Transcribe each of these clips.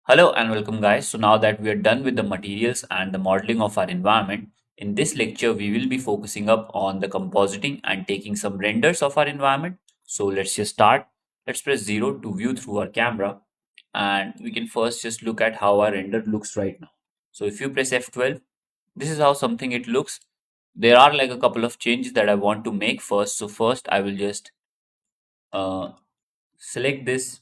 Hello and welcome guys. So now that we are done with the materials and the modeling of our environment, in this lecture we will be focusing up on the compositing and taking some renders of our environment. So let's just start. Let's press 0 to view through our camera and we can first just look at how our render looks right now. So if you press F12, this is how something it looks. There are like a couple of changes that I want to make first. So first I will just uh, select this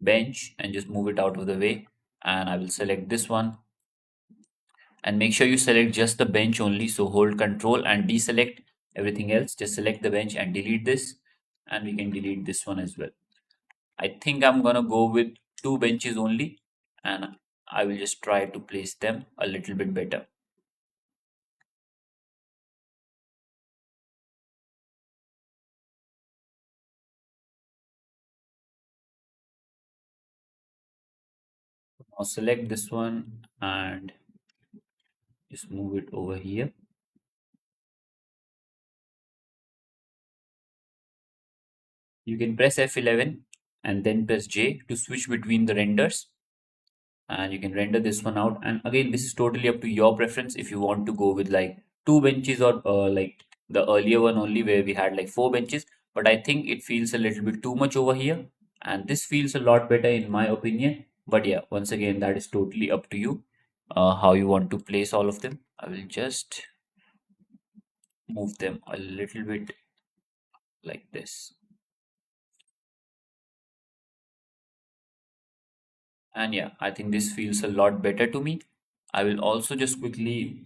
bench and just move it out of the way, and I will select this one, and make sure you select just the bench only. So hold control and deselect everything else, just select the bench and delete this, and we can delete this one as well. I think I'm gonna go with two benches only, and I will just try to place them a little bit better. Now select this one and just move it over here. You can press F11 and then press J to switch between the renders, and you can render this one out. And again, this is totally up to your preference if you want to go with like two benches or like the earlier one only where we had like four benches. But I think it feels a little bit too much over here, and this feels a lot better in my opinion. But yeah, once again, that is totally up to you how you want to place all of them. I will just move them a little bit like this. And yeah, I think this feels a lot better to me. I will also just quickly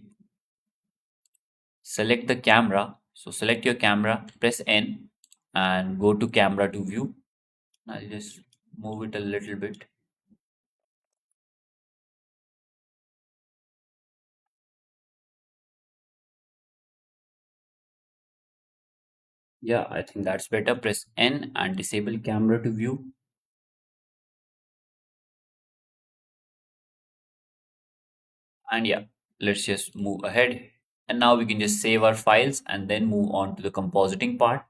select the camera. So select your camera, press N and go to camera to view. I'll just move it a little bit. Yeah, I think that's better. Press N and disable camera to view. And yeah, let's just move ahead. And now we can just save our files and then move on to the compositing part.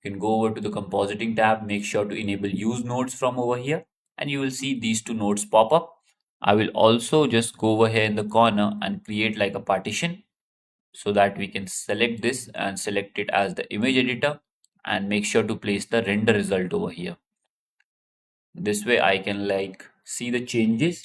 You can go over to the compositing tab, make sure to enable use nodes from over here, and you will see these two nodes pop up. I will also just go over here in the corner and create like a partition so that we can select this and select it as the image editor, and make sure to place the render result over here. This way I can like see the changes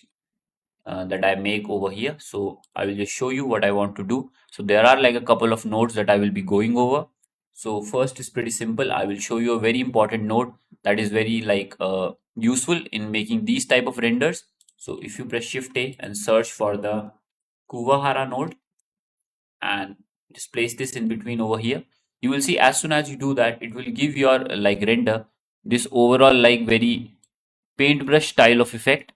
that I make over here. So I will just show you what I want to do. So there are like a couple of nodes that I will be going over. So first is pretty simple. I will show you a very important node that is very like useful in making these type of renders. So if you press Shift A and search for the Kuvahara node and just place this in between over here, you will see as soon as you do that, it will give your like render this overall like very paintbrush style of effect.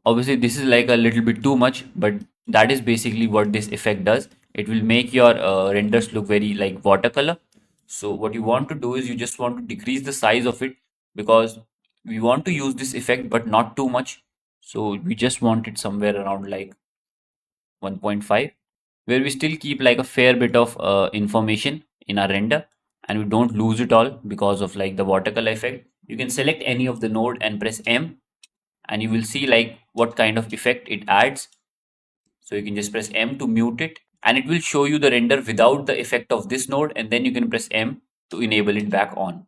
Obviously this is like a little bit too much, but that is basically what this effect does. It will make your renders look very like watercolor. So what you want to do is you just want to decrease the size of it, because we want to use this effect but not too much. So we just want it somewhere around like 1.5, where we still keep like a fair bit of information in our render and we don't lose it all because of like the watercolor effect. You can select any of the node and press M, and you will see like what kind of effect it adds. So you can just press M to mute it, and it will show you the render without the effect of this node, and then you can press M to enable it back on.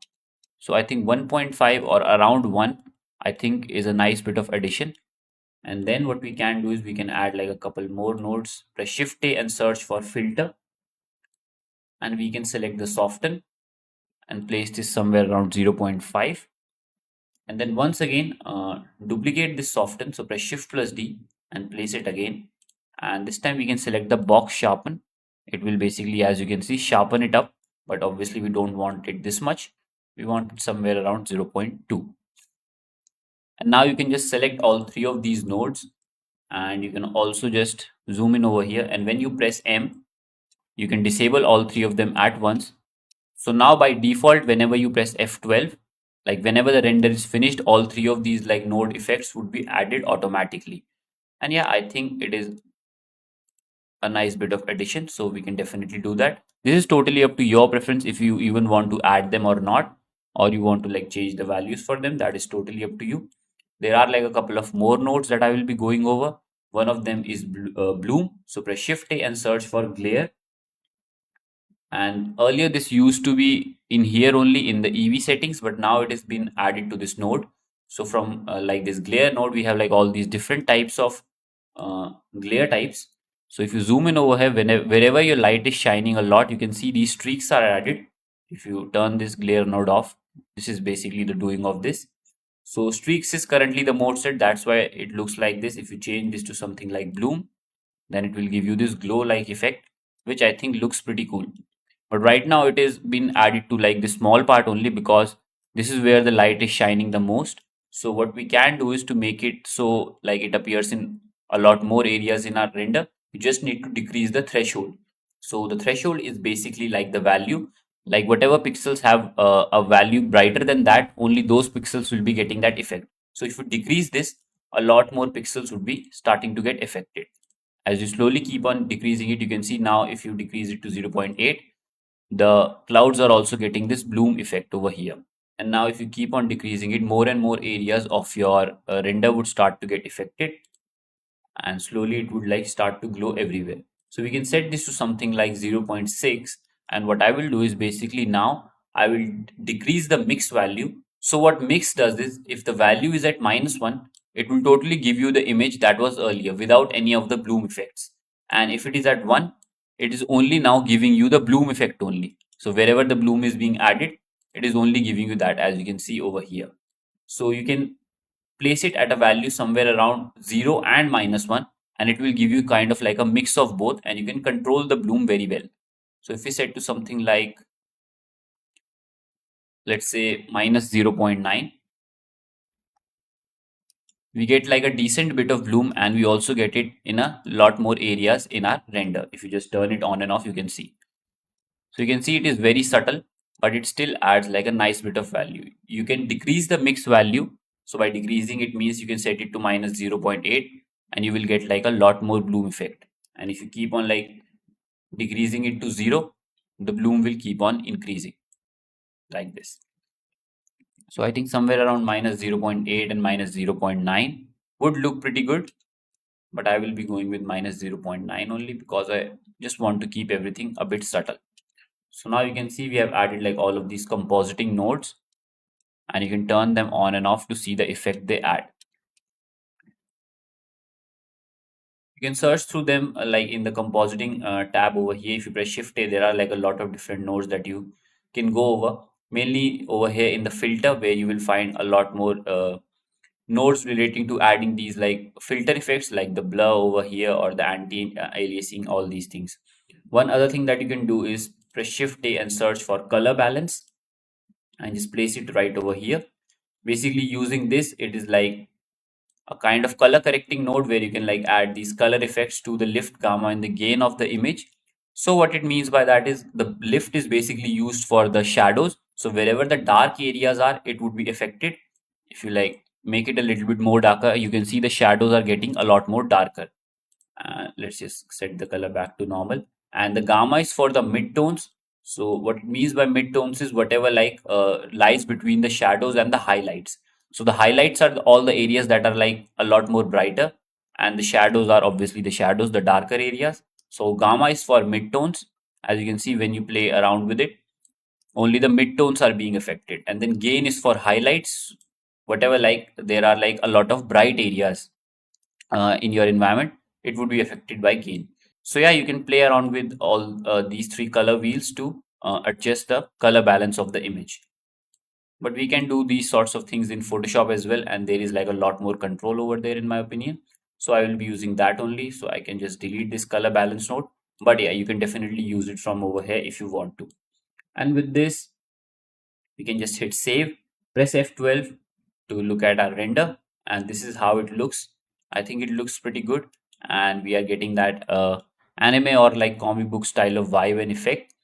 So I think 1.5 or around 1 I think is a nice bit of addition. And then what we can do is we can add like a couple more nodes. Press Shift A and search for filter, and we can select the soften and place this somewhere around 0.5. And then once again duplicate this soften, so press Shift plus D and place it again, and this time we can select the box sharpen. It will basically, as you can see, sharpen it up, but obviously we don't want it this much. We want it somewhere around 0.2. And now you can just select all three of these nodes, and you can also just zoom in over here, and when you press M you can disable all three of them at once. So now by default, whenever you press F12, like whenever the render is finished, all three of these like node effects would be added automatically. And yeah, I think it is a nice bit of addition. So we can definitely do that. This is totally up to your preference if you even want to add them or not. or you want to like change the values for them, that is totally up to you. There are like a couple of more nodes that I will be going over. One of them is bloom. So press shift A and search for glare. And earlier this used to be in here only in the EV settings, but now it has been added to this node. So from like this glare node, we have like all these different types of glare types. So if you zoom in over here, wherever your light is shining a lot, you can see these streaks are added. If you turn this glare node off, this is basically the doing of this. So streaks is currently the mode set. That's why it looks like this. If you change this to something like bloom, then it will give you this glow like effect, which I think looks pretty cool. But right now it is been added to like the small part only because this is where the light is shining the most. So what we can do is to make it so like it appears in a lot more areas in our render. You just need to decrease the threshold. So the threshold is basically like the value, like whatever pixels have a value brighter than that, only those pixels will be getting that effect. So if you decrease this, a lot more pixels would be starting to get affected. As you slowly keep on decreasing it, you can see now if you decrease it to 0.8, the clouds are also getting this bloom effect over here. And now if you keep on decreasing it, more and more areas of your render would start to get affected, and slowly it would like start to glow everywhere. So we can set this to something like 0.6, and what I will do is basically now I will decrease the mix value. So what mix does is if the value is at -1, it will totally give you the image that was earlier without any of the bloom effects. And if it is at 1, it is only now giving you the bloom effect only. So wherever the bloom is being added, it is only giving you that, as you can see over here. So you can place it at a value somewhere around 0 and -1, and it will give you kind of like a mix of both, and you can control the bloom very well. So if we set to something like, let's say, -0.9, we get like a decent bit of bloom, and we also get it in a lot more areas in our render. If you just turn it on and off, you can see. So you can see it is very subtle, but it still adds like a nice bit of value. You can decrease the mix value. So by decreasing it means you can set it to -0.8, and you will get like a lot more bloom effect. And if you keep on like decreasing it to 0, the bloom will keep on increasing like this. So I think somewhere around -0.8 and -0.9 would look pretty good, but I will be going with -0.9 only because I just want to keep everything a bit subtle. So now you can see we have added like all of these compositing nodes, and you can turn them on and off to see the effect they add. You can search through them like in the compositing tab over here. If you press shift A, there are like a lot of different nodes that you can go over. Mainly over here in the filter, where you will find a lot more nodes relating to adding these like filter effects like the blur over here or the anti aliasing, all these things. One other thing that you can do is press shift A and search for color balance, and just place it right over here. Basically using this, it is like a kind of color correcting node where you can like add these color effects to the lift, gamma, and the gain of the image. So what it means by that is the lift is basically used for the shadows. So wherever the dark areas are, it would be affected. If you like make it a little bit more darker, you can see the shadows are getting a lot more darker. Let's just set the color back to normal. And the gamma is for the midtones. So what it means by midtones is whatever like lies between the shadows and the highlights. So the highlights are all the areas that are like a lot more brighter, and the shadows are obviously the shadows, the darker areas. So gamma is for midtones. As you can see when you play around with it, only the midtones are being affected. And then gain is for highlights, whatever like there are like a lot of bright areas in your environment, it would be affected by gain. So yeah, you can play around with all these three color wheels to adjust the color balance of the image. But we can do these sorts of things in Photoshop as well, and there is like a lot more control over there in my opinion. So I will be using that only. So I can just delete this color balance node. But yeah, you can definitely use it from over here if you want to. And with this, we can just hit save, press F12 to look at our render, and this is how it looks. I think it looks pretty good, and we are getting that anime or like comic book style of vibe and effect.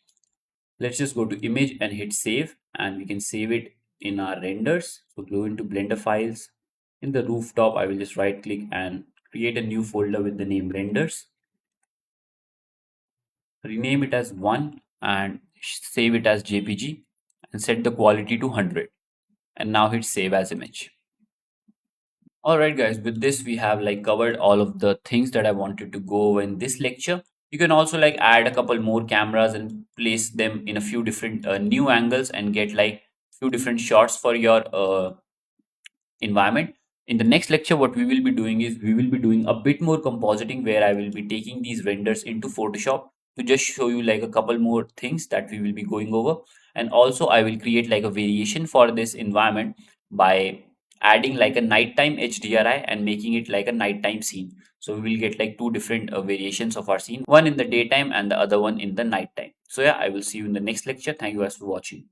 Let's just go to image and hit save, and we can save it in our renders. So go into Blender files. In the rooftop, I will just right click and create a new folder with the name renders. Rename it as one and save it as JPG. and set the quality to 100, and now hit save as image. All right, guys, with this, we have like covered all of the things that I wanted to go over in this lecture. You can also like add a couple more cameras and place them in a few different new angles and get like few different shots for your environment. In the next lecture, what we will be doing is we will be doing a bit more compositing where I will be taking these renders into Photoshop to just show you like a couple more things that we will be going over. And also I will create like a variation for this environment by adding like a nighttime HDRI and making it like a nighttime scene. So we will get like two different variations of our scene, one in the daytime and the other one in the nighttime. So yeah, I will see you in the next lecture. Thank you guys for watching.